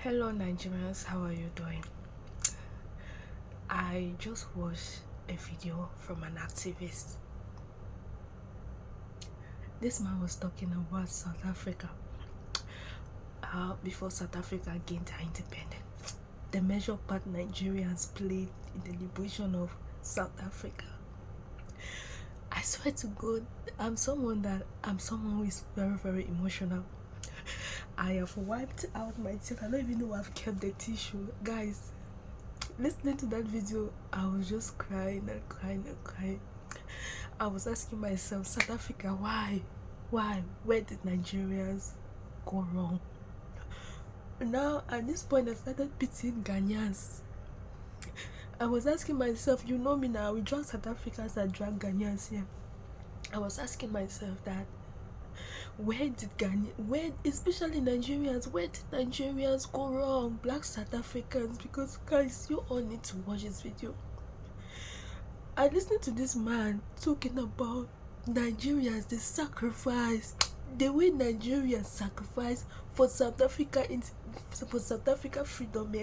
Hello Nigerians, how are you doing? I just watched a video from an activist. This man was talking about South Africa. Before South Africa gained their independence, the major part Nigerians played in the liberation of South Africa. I swear to God, I'm someone who is very, very emotional. I have wiped out my tears. I don't even know I've kept the tissue. Guys, listening to that video, I was just crying and crying and crying. I was asking myself, South Africa, why? Where did Nigerians go wrong? Now, at this point, I started pitying Ghanaians. I was asking myself, you know me now, we drag South Africans and drag Ghanaians here. I was asking myself that, especially Nigerians, where did Nigerians go wrong? Black South Africans, because guys, you all need to watch this video. I listened to this man talking about Nigerians, the sacrifice, the way Nigerians sacrifice for South Africa freedom,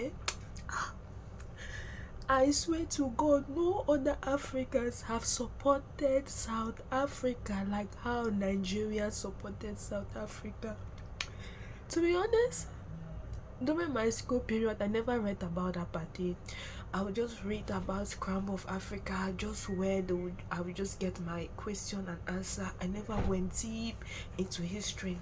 I swear to God, no other Africans have supported South Africa like how Nigeria supported South Africa. To be honest, during my school period, I never read about Apartheid. I would just read about Scramble of Africa, just where I would just get my question and answer. I never went deep into history.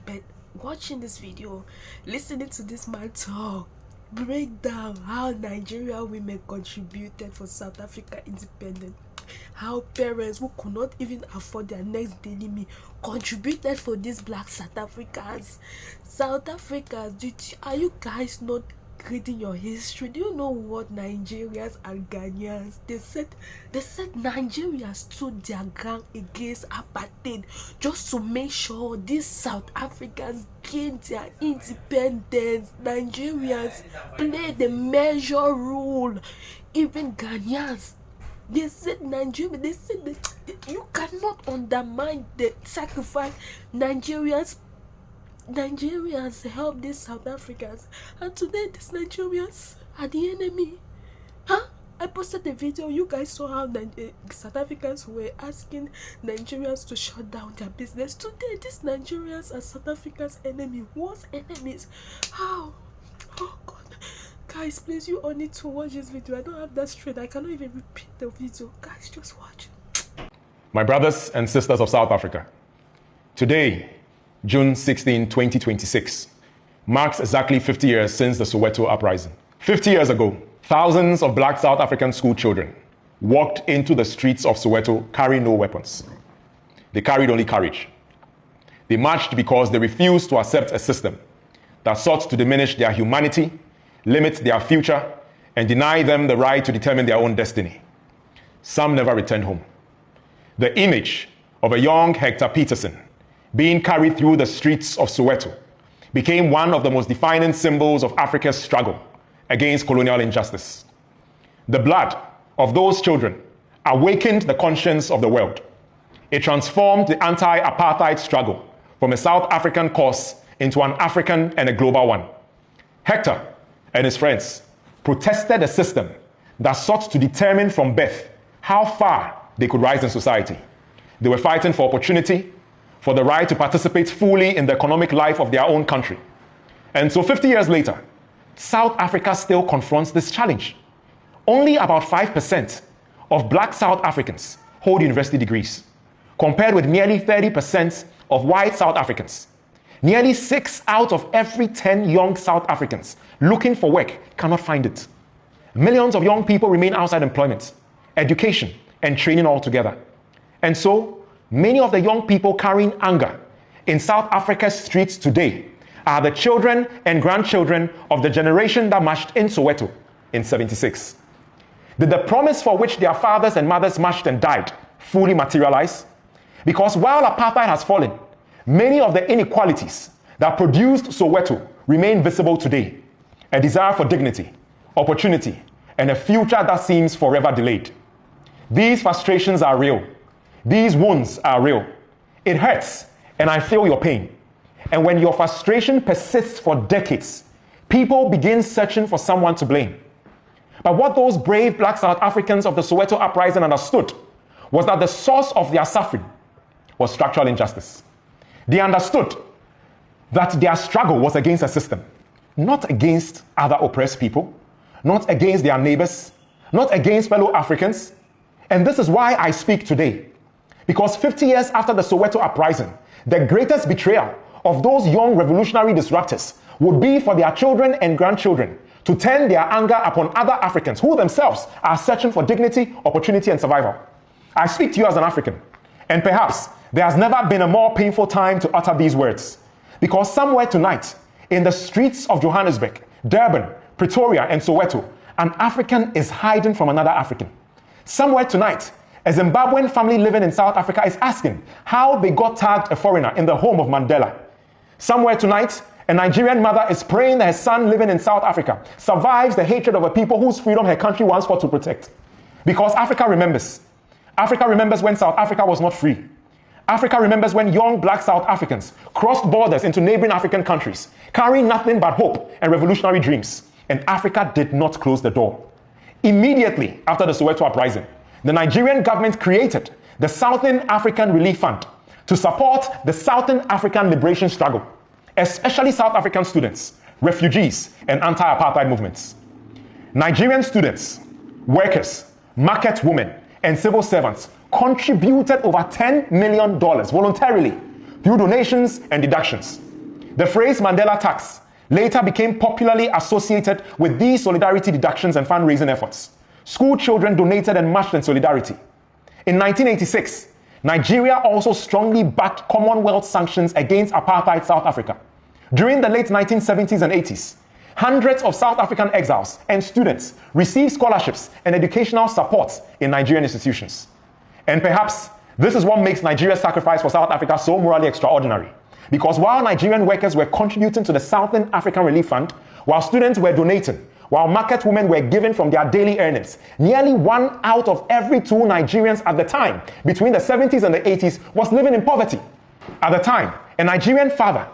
But watching this video, listening to this man talk, break down how Nigerian women contributed for South Africa independence, how parents who could not even afford their next daily meal contributed for these black South Africans. Are you guys not reading your history? Do you know what Nigerians and Ghanaians, they said Nigerians stood their ground against apartheid just to make sure these South Africans gained their independence. Nigerians played the major role. Even Ghanaians, they said Nigeria, they said that you cannot undermine the sacrifice. Nigerians help these South Africans, and today these Nigerians are the enemy. I posted a video. You guys saw how South Africans were asking Nigerians to shut down their business. Today these Nigerians are South Africa's enemy. What's enemies? How? Oh God. Guys, please, you all need to watch this video. I don't have that strength. I cannot even repeat the video. Guys, just watch. My brothers and sisters of South Africa, today, June 16, 2026, marks exactly 50 years since the Soweto uprising. 50 years ago, thousands of black South African school children walked into the streets of Soweto carrying no weapons. They carried only courage. They marched because they refused to accept a system that sought to diminish their humanity, limit their future, and deny them the right to determine their own destiny. Some never returned home. The image of a young Hector Peterson being carried through the streets of Soweto became one of the most defining symbols of Africa's struggle against colonial injustice. The blood of those children awakened the conscience of the world. It transformed the anti-apartheid struggle from a South African cause into an African and a global one. Hector and his friends protested a system that sought to determine from birth how far they could rise in society. They were fighting for opportunity, for the right to participate fully in the economic life of their own country. And so 50 years later, South Africa still confronts this challenge. Only about 5% of black South Africans hold university degrees, compared with nearly 30% of white South Africans. Nearly 6 out of every 10 young South Africans looking for work cannot find it. Millions of young people remain outside employment, education, and training altogether. And so, many of the young people carrying anger in South Africa's streets today are the children and grandchildren of the generation that marched in Soweto in '76. Did the promise for which their fathers and mothers marched and died fully materialize? Because while apartheid has fallen, many of the inequalities that produced Soweto remain visible today. A desire for dignity, opportunity, and a future that seems forever delayed. These frustrations are real. These wounds are real. It hurts, and I feel your pain. And when your frustration persists for decades, people begin searching for someone to blame. But what those brave black South Africans of the Soweto uprising understood was that the source of their suffering was structural injustice. They understood that their struggle was against a system, not against other oppressed people, not against their neighbors, not against fellow Africans. And this is why I speak today. Because 50 years after the Soweto uprising, the greatest betrayal of those young revolutionary disruptors would be for their children and grandchildren to turn their anger upon other Africans who themselves are searching for dignity, opportunity, and survival. I speak to you as an African, and perhaps there has never been a more painful time to utter these words, because somewhere tonight, in the streets of Johannesburg, Durban, Pretoria, and Soweto, an African is hiding from another African. Somewhere tonight, a Zimbabwean family living in South Africa is asking how they got tagged a foreigner in the home of Mandela. Somewhere tonight, a Nigerian mother is praying that her son living in South Africa survives the hatred of a people whose freedom her country once fought to protect. Because Africa remembers. Africa remembers when South Africa was not free. Africa remembers when young black South Africans crossed borders into neighboring African countries, carrying nothing but hope and revolutionary dreams. And Africa did not close the door. Immediately after the Soweto uprising, the Nigerian government created the Southern African Relief Fund to support the Southern African liberation struggle, especially South African students, refugees, and anti-apartheid movements. Nigerian students, workers, market women, and civil servants contributed over $10 million voluntarily through donations and deductions. The phrase Mandela tax later became popularly associated with these solidarity deductions and fundraising efforts. School children donated and marched in solidarity. In 1986, Nigeria also strongly backed Commonwealth sanctions against apartheid South Africa. During the late 1970s and 80s, hundreds of South African exiles and students received scholarships and educational support in Nigerian institutions. And perhaps this is what makes Nigeria's sacrifice for South Africa so morally extraordinary. Because while Nigerian workers were contributing to the Southern African Relief Fund, while students were donating, while market women were given from their daily earnings, nearly 1 out of every 2 Nigerians at the time, between the 70s and the 80s, was living in poverty. At the time, a Nigerian father,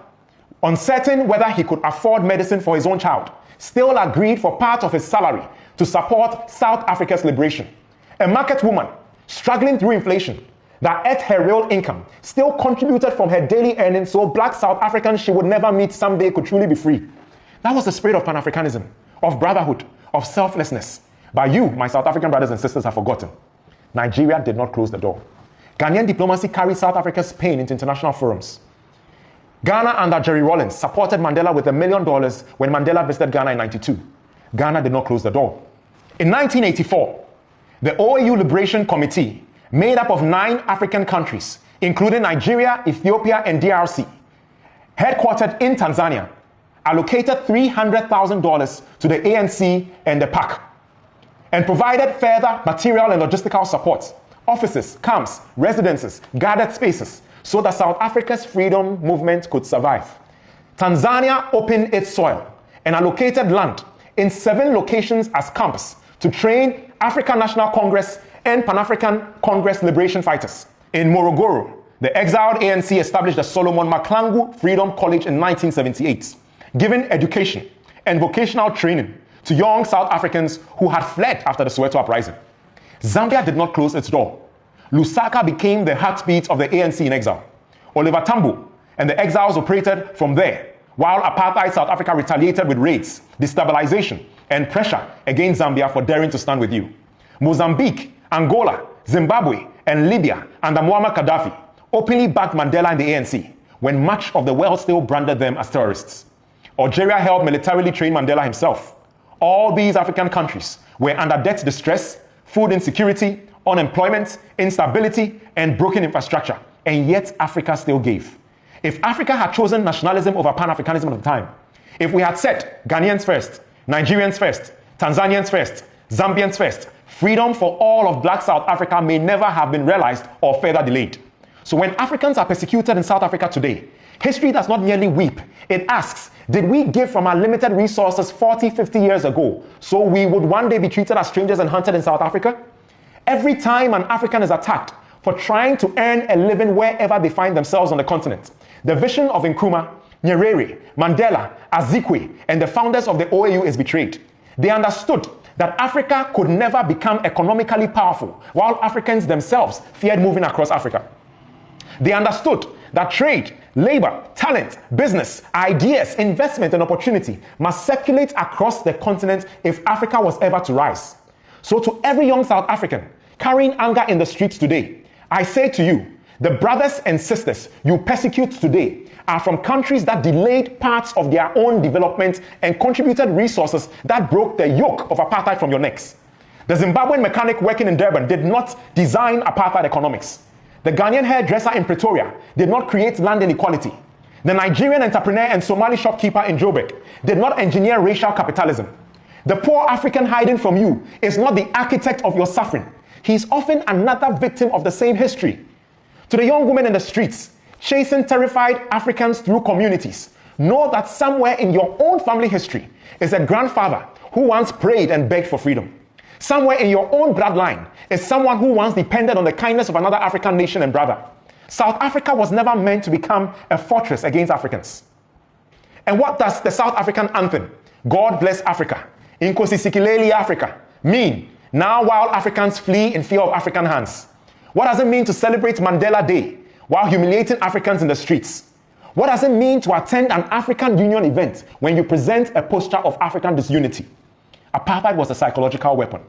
uncertain whether he could afford medicine for his own child, still agreed for part of his salary to support South Africa's liberation. A market woman, struggling through inflation, that ate her real income, still contributed from her daily earnings so black South Africans she would never meet someday could truly be free. That was the spirit of Pan-Africanism, of brotherhood, of selflessness. But you, my South African brothers and sisters, have forgotten. Nigeria did not close the door. Ghanaian diplomacy carried South Africa's pain into international forums. Ghana under Jerry Rawlings supported Mandela with $1 million when Mandela visited Ghana in 1992. Ghana did not close the door. In 1984, the OAU Liberation Committee, made up of 9 African countries, including Nigeria, Ethiopia, and DRC, headquartered in Tanzania, allocated $300,000 to the ANC and the PAC, and provided further material and logistical support, offices, camps, residences, guarded spaces, so that South Africa's freedom movement could survive. Tanzania opened its soil and allocated land in 7 locations as camps to train African National Congress and Pan-African Congress liberation fighters. In Morogoro, the exiled ANC established the Solomon Maklangu Freedom College in 1978, giving education and vocational training to young South Africans who had fled after the Soweto uprising. Zambia did not close its door. Lusaka became the heartbeat of the ANC in exile. Oliver Tambo and the exiles operated from there, while apartheid South Africa retaliated with raids, destabilization, and pressure against Zambia for daring to stand with you. Mozambique, Angola, Zimbabwe, and Libya under Muammar Gaddafi openly backed Mandela and the ANC, when much of the world still branded them as terrorists. Algeria helped militarily train Mandela himself. All these African countries were under debt distress, food insecurity, unemployment, instability, and broken infrastructure, and yet Africa still gave. If Africa had chosen nationalism over Pan-Africanism at the time, if we had said Ghanaians first, Nigerians first, Tanzanians first, Zambians first, freedom for all of black South Africa may never have been realized or further delayed. So when Africans are persecuted in South Africa today, history does not merely weep. It asks, did we give from our limited resources 40, 50 years ago so we would one day be treated as strangers and hunted in South Africa? Every time an African is attacked for trying to earn a living wherever they find themselves on the continent, the vision of Nkrumah, Nyerere, Mandela, Azikwe, and the founders of the OAU is betrayed. They understood that Africa could never become economically powerful while Africans themselves feared moving across Africa. They understood that trade, labor, talent, business, ideas, investment, and opportunity must circulate across the continent if Africa was ever to rise. So to every young South African carrying anger in the streets today, I say to you, the brothers and sisters you persecute today are from countries that delayed parts of their own development and contributed resources that broke the yoke of apartheid from your necks. The Zimbabwean mechanic working in Durban did not design apartheid economics. The Ghanaian hairdresser in Pretoria did not create land inequality. The Nigerian entrepreneur and Somali shopkeeper in Joburg did not engineer racial capitalism. The poor African hiding from you is not the architect of your suffering. He is often another victim of the same history. To the young women in the streets, chasing terrified Africans through communities, know that somewhere in your own family history is a grandfather who once prayed and begged for freedom. Somewhere in your own bloodline is someone who once depended on the kindness of another African nation and brother. South Africa was never meant to become a fortress against Africans. And what does the South African anthem, God Bless Africa, Inkosi Sikeleli Africa, mean now while Africans flee in fear of African hands? What does it mean to celebrate Mandela Day while humiliating Africans in the streets? What does it mean to attend an African Union event when you present a posture of African disunity? Apartheid was a psychological weapon.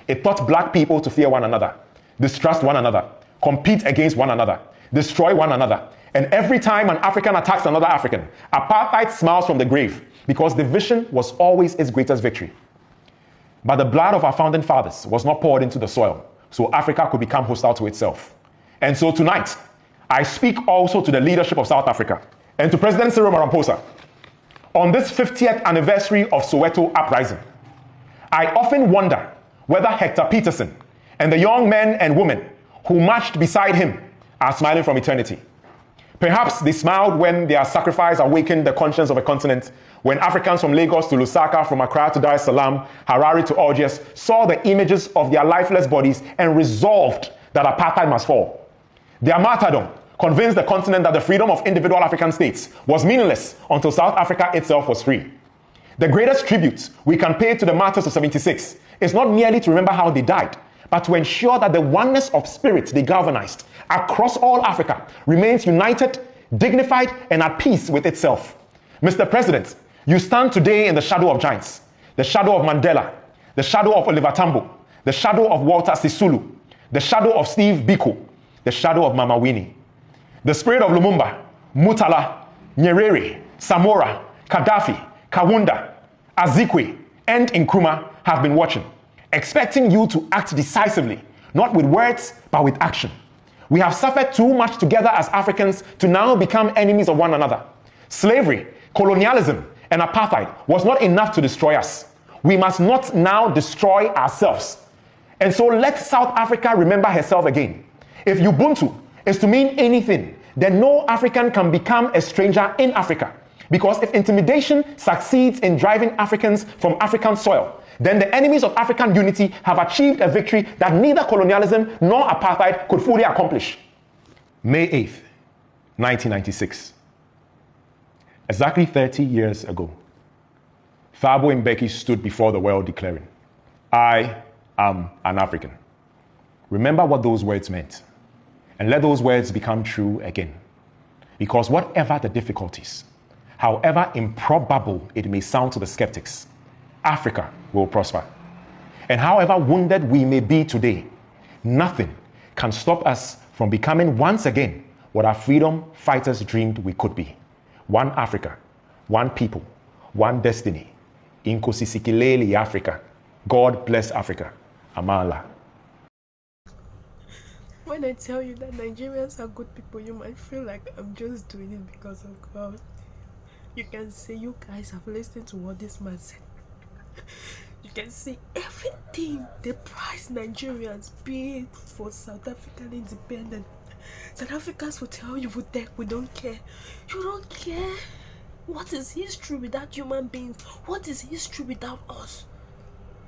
It taught black people to fear one another, distrust one another, compete against one another, destroy one another. And every time an African attacks another African, apartheid smiles from the grave because division was always its greatest victory. But the blood of our founding fathers was not poured into the soil, so Africa could become hostile to itself. And so tonight, I speak also to the leadership of South Africa and to President Cyril Ramaphosa. On this 50th anniversary of Soweto uprising, I often wonder whether Hector Peterson and the young men and women who marched beside him are smiling from eternity. Perhaps they smiled when their sacrifice awakened the conscience of a continent, when Africans from Lagos to Lusaka, from Accra to Dar es Salaam, Harare to Algiers, saw the images of their lifeless bodies and resolved that apartheid must fall. Their martyrdom convinced the continent that the freedom of individual African states was meaningless until South Africa itself was free. The greatest tribute we can pay to the martyrs of 76 is not merely to remember how they died, but to ensure that the oneness of spirit they galvanized across all Africa remains united, dignified, and at peace with itself. Mr. President, you stand today in the shadow of giants, the shadow of Mandela, the shadow of Oliver Tambo, the shadow of Walter Sisulu, the shadow of Steve Biko, the shadow of Mama Winnie. The spirit of Lumumba, Mutala, Nyerere, Samora, Gaddafi, Kawunda, Azikwe, and Nkrumah have been watching, expecting you to act decisively, not with words, but with action. We have suffered too much together as Africans to now become enemies of one another. Slavery, colonialism, and apartheid was not enough to destroy us. We must not now destroy ourselves. And so let South Africa remember herself again. If Ubuntu is to mean anything, then no African can become a stranger in Africa. Because if intimidation succeeds in driving Africans from African soil, then the enemies of African unity have achieved a victory that neither colonialism nor apartheid could fully accomplish. May 8th, 1996. Exactly 30 years ago, Thabo Mbeki stood before the world declaring, "I am an African." Remember what those words meant, and let those words become true again. Because whatever the difficulties, however improbable it may sound to the skeptics, Africa will prosper. And however wounded we may be today, nothing can stop us from becoming once again what our freedom fighters dreamed we could be. One Africa, one people, one destiny. Inkosi Sikeleli Africa. God bless Africa. Amala. When I tell you that Nigerians are good people, you might feel like I'm just doing it because of God. You can say you guys have listened to what this man said. You can see everything they prize Nigerians, be it for South African independence. South Africans will tell you, we don't care. You don't care. What is history without human beings? What is history without us?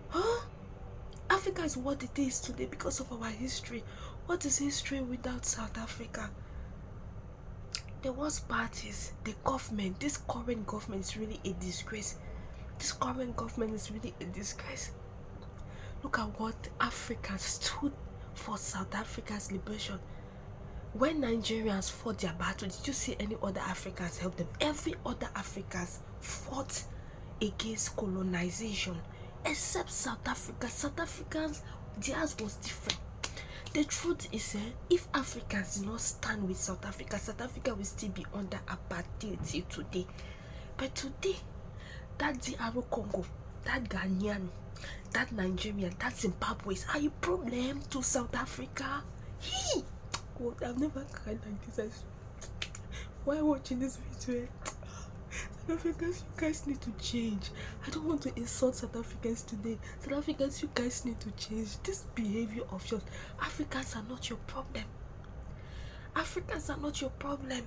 Huh? Africa is what it is today because of our history. What is history without South Africa? The worst part is the government. This current government is really a disgrace. This current government is really a disgrace. Look at what Africa stood for South Africa's liberation. When Nigerians fought their battle, did you see any other Africans help them? Every other Africans fought against colonization, except South Africa. South Africans, theirs was different. The truth is, if Africans did not stand with South Africa will still be under apartheid till today. But today, that DR Congo, that Ghanaian, that Nigerian, that Zimbabweans are a problem to South Africa. God, I've never cried like this. Why watching this video? South Africans, you guys need to change. I don't want to insult South Africans today. South Africans, you guys need to change. This behavior of yours. Africans are not your problem. Africans are not your problem.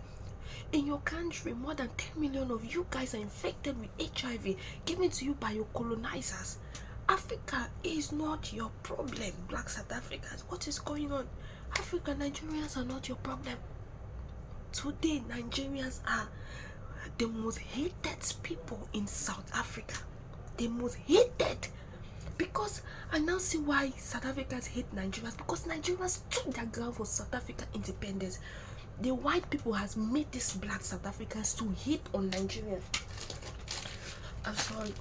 In your country, more than 10 million of you guys are infected with HIV given to you by your colonizers. Africa is not your problem, Black South Africans. What is going on? African Nigerians are not your problem. Today, Nigerians are the most hated people in South Africa. The most hated. Because I now see why South Africans hate Nigerians. Because Nigerians took their ground for South African independence. The white people has made these Black South Africans to hate on Nigerians. I'm sorry.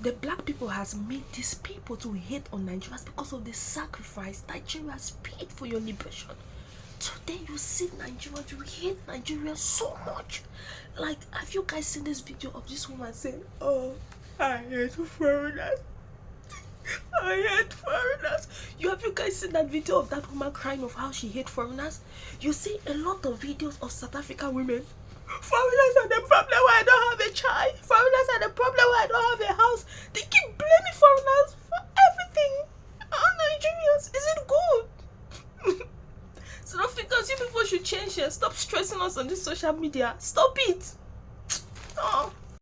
The Black people has made these people to hate on Nigerians because of the sacrifice Nigerians paid for your liberation. Today you see Nigerians, you hate Nigerians so much. Like, have you guys seen this video of this woman saying, "Oh, I hate foreigners. I hate foreigners." Have you guys seen that video of that woman crying of how she hates foreigners? You see a lot of videos of South African women. Foreigners are the problem why I don't have a child. Foreigners are the problem why I don't have a house. They keep blaming foreigners for everything. On Nigerians, is it good? South Africans, you people should change here. Stop stressing us on this social media. Stop it. Oh.